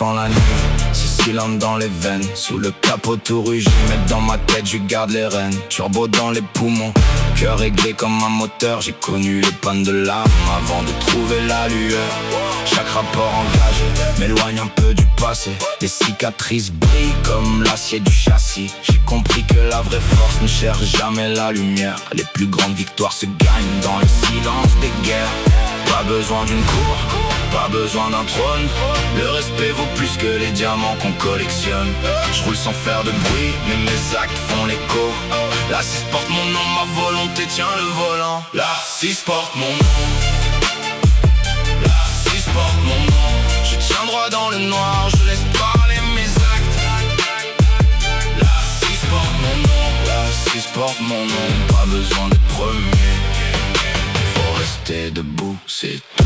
sens la nuit, c'est silent dans les veines. Sous le capot tout rugit, mais dans ma tête je garde les rênes. Turbo dans les poumons, cœur réglé comme un moteur. J'ai connu les pannes de l'âme avant de trouver la lueur. Chaque rapport engagé m'éloigne un peu du passé. Les cicatrices brillent comme l'acier du châssis. J'ai compris que la vraie force ne cherche jamais la lumière. Les plus grandes victoires se gagnent dans le silence des guerres. Pas besoin d'une cour, pas besoin d'un trône. Le respect vaut plus que les diamants qu'on collectionne. Je roule sans faire de bruit, mais mes actes font l'écho. La 6 porte mon nom, ma volonté tient le volant. La 6 porte mon nom. La 6 porte mon nom. Je tiens droit dans le noir, je laisse parler mes actes. La 6 porte mon nom. La 6 porte mon nom. Pas besoin d'être premier, faut rester debout, c'est tout.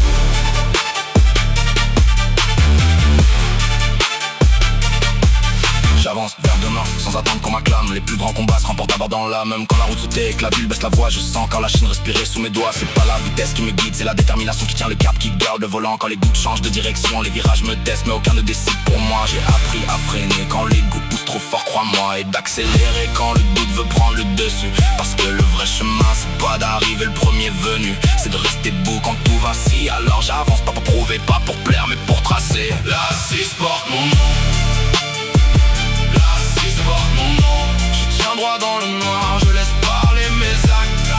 J'avance vers demain, sans attendre qu'on m'acclame. Les plus grands combats se remportent d'abord dans l'âme. Même quand la route se tait et que la ville baisse la voix, je sens quand la Chine respirait sous mes doigts. C'est pas la vitesse qui me guide, c'est la détermination qui tient le cap, qui garde le volant. Quand les gouttes changent de direction, les virages me testent, mais aucun ne décide pour moi. J'ai appris à freiner quand les gouttes poussent trop fort, crois-moi. Et d'accélérer quand le doute veut prendre le dessus. Parce que le vrai chemin, c'est pas d'arriver le premier venu, c'est de rester debout quand tout vacille. Alors j'avance pas pour prouver, pas pour plaire, mais pour tracer. La 6 porte mon nom. Porte mon nom, je tiens droit dans le noir, je laisse parler mes actes.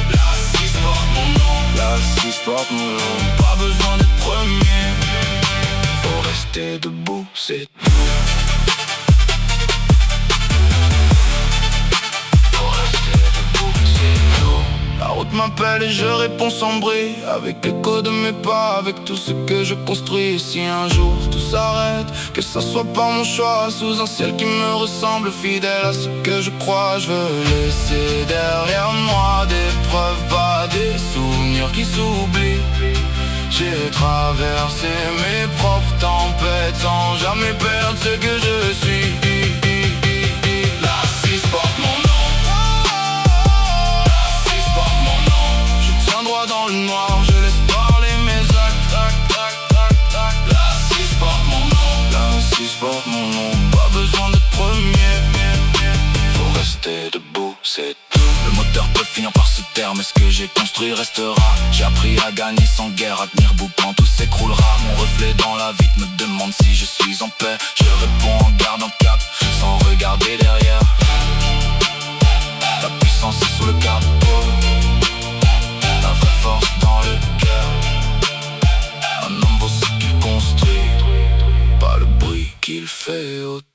La 6 porte mon nom. La 6 porte mon nom. Pas besoin d'être premier, faut rester debout, c'est tout. Faut rester debout, c'est tout. La route m'appelle et je réponds sans bruit, avec l'écho de mes pas, avec tout ce que je construis. Si un jour tout s'arrête, que ça soit par mon choix, sous un ciel qui me ressemble, fidèle à ce que je crois, je veux laisser derrière moi des preuves, pas des souvenirs qui s'oublient. J'ai traversé mes propres tempêtes sans jamais perdre ce que je suis. La 6 porte mon nom. Dans le noir, je laisse parler mes actes. La 6 porte mon nom. La 6 porte mon nom. Pas besoin d'être premier, faut rester debout, c'est tout. Le moteur peut finir par se taire, mais ce que j'ai construit restera. J'ai appris à gagner sans guerre, à tenir bout quand tout s'écroulera. Mon reflet dans la vitre me demande si je suis en paix. Je réponds en gardant cap, sans regarder derrière. La puissance est sous le capot, la vraie force dans le cœur. Un homme vaut ce qu'il construit, pas le bruit qu'il fait autour.